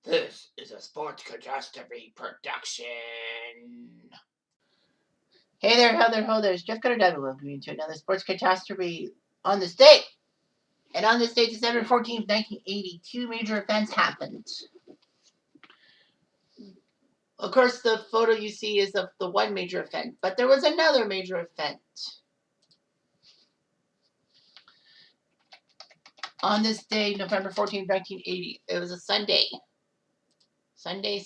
This is a Sports Catastrophe production. Hey there, ho there. It's Jeff Cutter welcoming you to another Sports Catastrophe on this date. And on this date, December 14th, 1980, two major events happened. Of course, the photo you see is of the one major event, but there was another major event. On this day, November 14th, 1980, it was a Sunday. Sunday.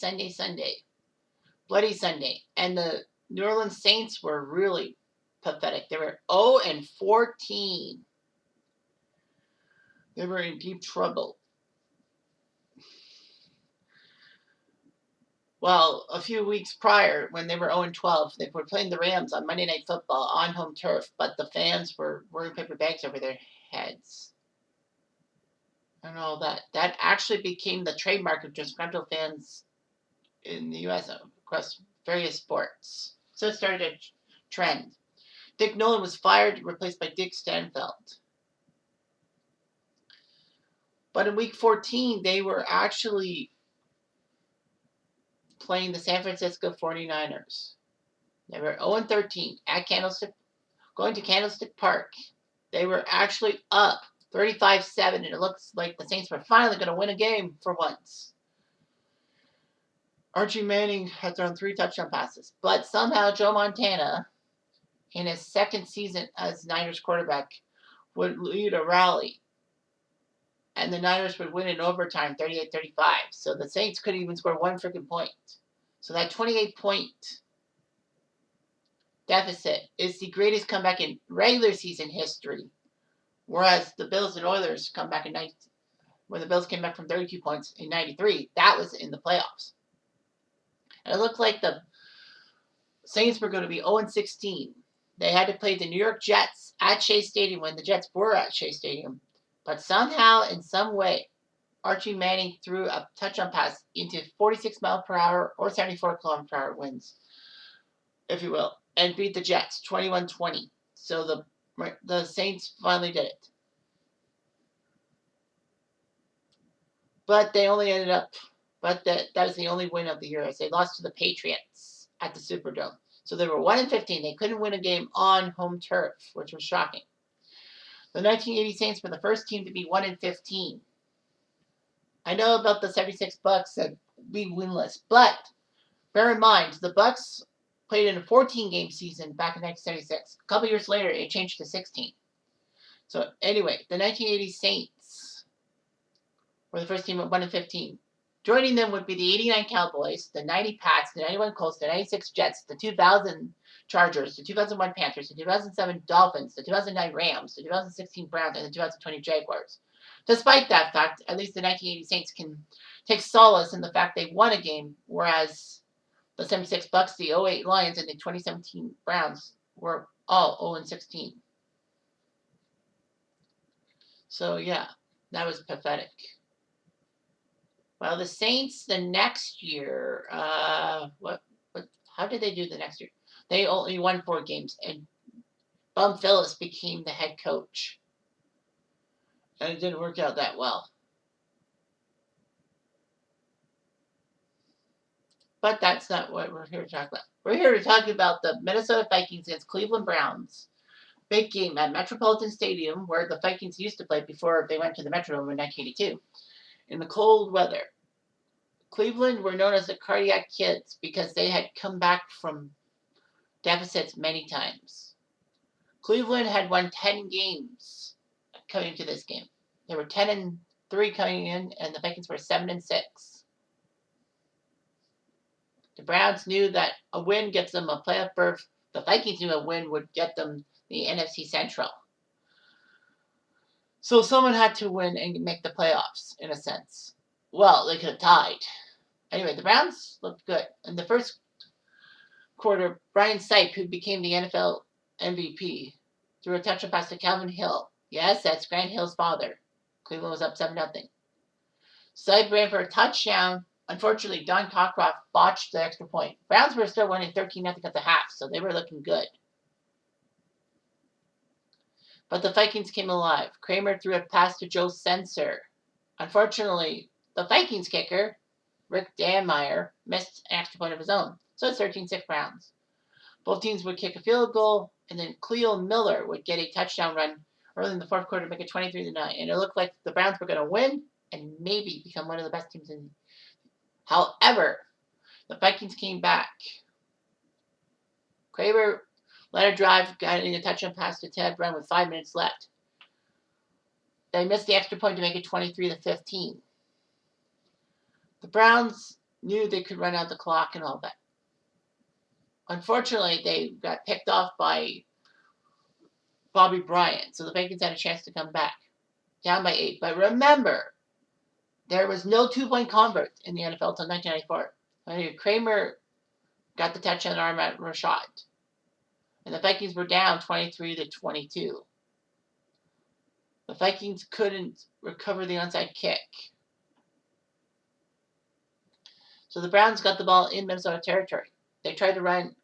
Bloody Sunday. And the New Orleans Saints were really pathetic. They were 0-14. They were in deep trouble. Well, a few weeks prior, when they were 0-12, they were playing the Rams on Monday Night Football on home turf, but the fans were wearing paper bags over their heads. And all that. That actually became the trademark of disgruntled fans in the U.S. across various sports. So it started a trend. Dick Nolan was fired, replaced by Dick Stanfeld. But in week 14, they were actually playing the San Francisco 49ers. They were 0-13 at going to Candlestick Park. They were actually up 35-7, and it looks like the Saints were finally going to win a game for once. Archie Manning had thrown 3 touchdown passes, but somehow Joe Montana, in his second season as Niners quarterback, would lead a rally. And the Niners would win in overtime, 38-35. So the Saints couldn't even score one freaking point. So that 28-point deficit is the greatest comeback in regular season history. Whereas the Bills and Oilers come back when the Bills came back from 32 points in 93, that was in the playoffs. And it looked like the Saints were going to be 0-16. They had to play the New York Jets at Shea Stadium when the Jets were at Shea Stadium. But somehow, in some way, Archie Manning threw a touchdown pass into 46 mile per hour or 74 kilometer per hour winds, if you will, and beat the Jets 21-20. So the Saints finally did it. But they only ended up, that was the only win of the year as they lost to the Patriots at the Superdome. So they were 1-15. They couldn't win a game on home turf, which was shocking. The 1980 Saints were the first team to be 1-15. I know about the 76 Bucks that be winless, but bear in mind the Bucks played in a 14-game season back in 1976. A couple years later, it changed to 16. So anyway, the 1980 Saints were the first team at 1-15. Joining them would be the 89 Cowboys, the 90 Pats, the 91 Colts, the 96 Jets, the 2000 Chargers, the 2001 Panthers, the 2007 Dolphins, the 2009 Rams, the 2016 Browns, and the 2020 Jaguars. Despite that fact, at least the 1980 Saints can take solace in the fact they won a game, whereas the 76 Bucks, the 08 Lions, and the 2017 Browns were all 0-16. So yeah, that was pathetic. Well, the Saints the next year, how did they do the next year? They only won 4 games, and Bum Phillips became the head coach. And it didn't work out that well. But that's not what we're here to talk about. We're here to talk about the Minnesota Vikings against Cleveland Browns. Big game at Metropolitan Stadium, where the Vikings used to play before they went to the Metrodome in 1982. In the cold weather. Cleveland were known as the Cardiac Kids because they had come back from deficits many times. Cleveland had won 10 games coming to this game. They were 10-3 coming in, and the Vikings were 7-6. The Browns knew that a win gets them a playoff berth. The Vikings knew a win would get them the NFC Central. So someone had to win and make the playoffs, in a sense. Well, they could have tied. Anyway, the Browns looked good. In the first quarter, Brian Sipe, who became the NFL MVP, threw a touchdown pass to Calvin Hill. Yes, that's Grant Hill's father. Cleveland was up 7-0. Sipe ran for a touchdown. Unfortunately, Don Cockcroft botched the extra point. Browns were still winning 13-0 at the half, so they were looking good. But the Vikings came alive. Kramer threw a pass to Joe Sensor. Unfortunately, the Vikings kicker Rick Danmeyer missed an extra point of his own. So it's 13-6 Browns. Both teams would kick a field goal, and then Cleo Miller would get a touchdown run early in the fourth quarter to make it 23-9. And it looked like the Browns were going to win and maybe become one of the best teams in. However, the Vikings came back. Kramer led a drive, got in a touchdown pass to Ted Brown with 5 minutes left. They missed the extra point to make it 23-15. The Browns knew they could run out the clock and all that. Unfortunately, they got picked off by Bobby Bryant, so the Vikings had a chance to come back, down by 8. But remember, there was no 2-point convert in the NFL until 1994. Kramer got the touchdown arm at Rashad, and the Vikings were down 23-22. The Vikings couldn't recover the onside kick. So the Browns got the ball in Minnesota territory. They tried to run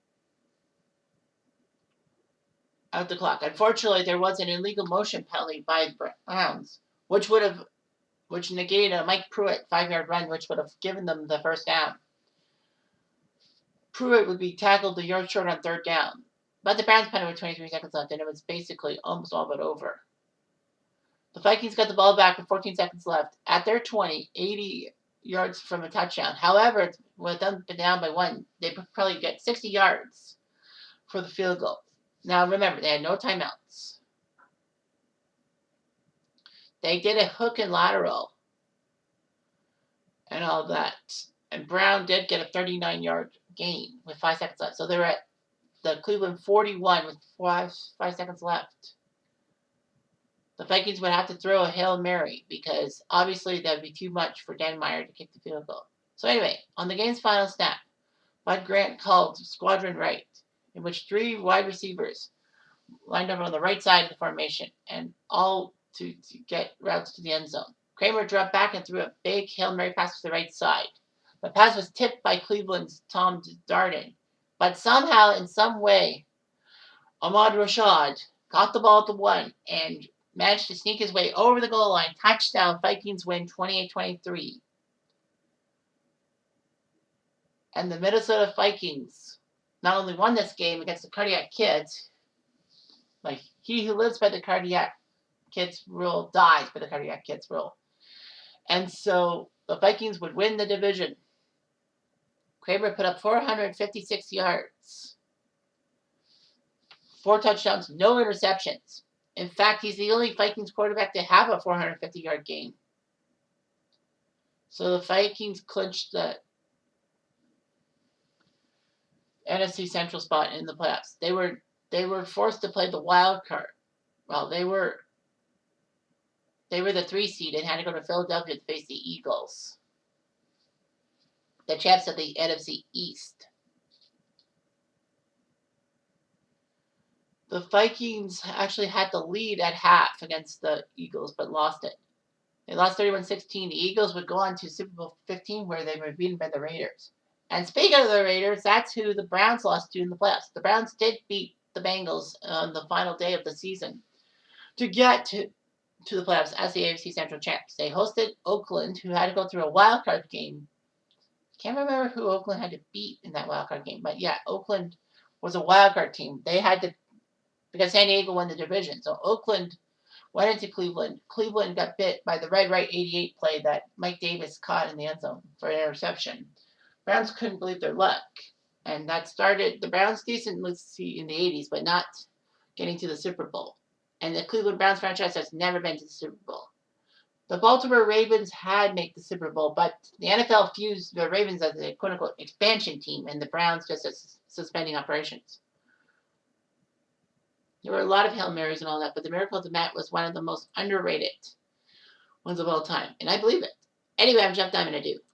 out the clock. Unfortunately, there was an illegal motion penalty by the Browns, which negated a Mike Pruitt 5-yard run, which would have given them the first down. Pruitt would be tackled a yard short on third down. But the Browns punted with 23 seconds left, and it was basically almost all but over. The Vikings got the ball back with 14 seconds left at their 20, 80 yards from a touchdown. However, with them down by 1, they probably get 60 yards for the field goal. Now, remember, they had no timeouts. They did a hook and lateral and all that. And Brown did get a 39-yard gain with 5 seconds left. So they were at the Cleveland 41 with 5 seconds left. The Vikings would have to throw a Hail Mary because obviously that would be too much for Danmeyer to kick the field goal. So anyway, on the game's final snap, Bud Grant called Squadron Right, in which 3 wide receivers lined up on the right side of the formation and all to get routes to the end zone. Kramer dropped back and threw a big Hail Mary pass to the right side. The pass was tipped by Cleveland's Tom Darden, but somehow, in some way, Ahmad Rashad caught the ball at the 1 and managed to sneak his way over the goal line. Touchdown. Vikings win 28-23. And the Minnesota Vikings not only won this game against the Cardiac Kids, like he who lives by the Cardiac Kids rule dies by the Cardiac Kids rule. And so the Vikings would win the division. Kramer put up 456 yards, 4 touchdowns, no interceptions. In fact, he's the only Vikings quarterback to have a 450-yard game. So the Vikings clinched the NFC Central spot in the playoffs. They were forced to play the wild card. Well, they were the 3 seed and had to go to Philadelphia to face the Eagles, the champs of the NFC East. The Vikings actually had the lead at half against the Eagles, but lost it. They lost 31-16. The Eagles would go on to Super Bowl 15, where they were beaten by the Raiders. And speaking of the Raiders, that's who the Browns lost to in the playoffs. The Browns did beat the Bengals on the final day of the season to get to the playoffs as the AFC Central champs. They hosted Oakland, who had to go through a wild card game. Can't remember who Oakland had to beat in that wild card game, but yeah, Oakland was a wild card team. They had to, because San Diego won the division. So Oakland went into Cleveland. Cleveland got bit by the red right 88 play that Mike Davis caught in the end zone for an interception. Browns couldn't believe their luck. And that started the Browns decent in the 80s, but not getting to the Super Bowl. And the Cleveland Browns franchise has never been to the Super Bowl. The Baltimore Ravens had made the Super Bowl, but the NFL fused the Ravens as a quote-unquote expansion team and the Browns just as suspending operations. There were a lot of Hail Marys and all that, but the Miracle of the Mat was one of the most underrated ones of all time. And I believe it. Anyway, I'm Jeff Diamond. I do.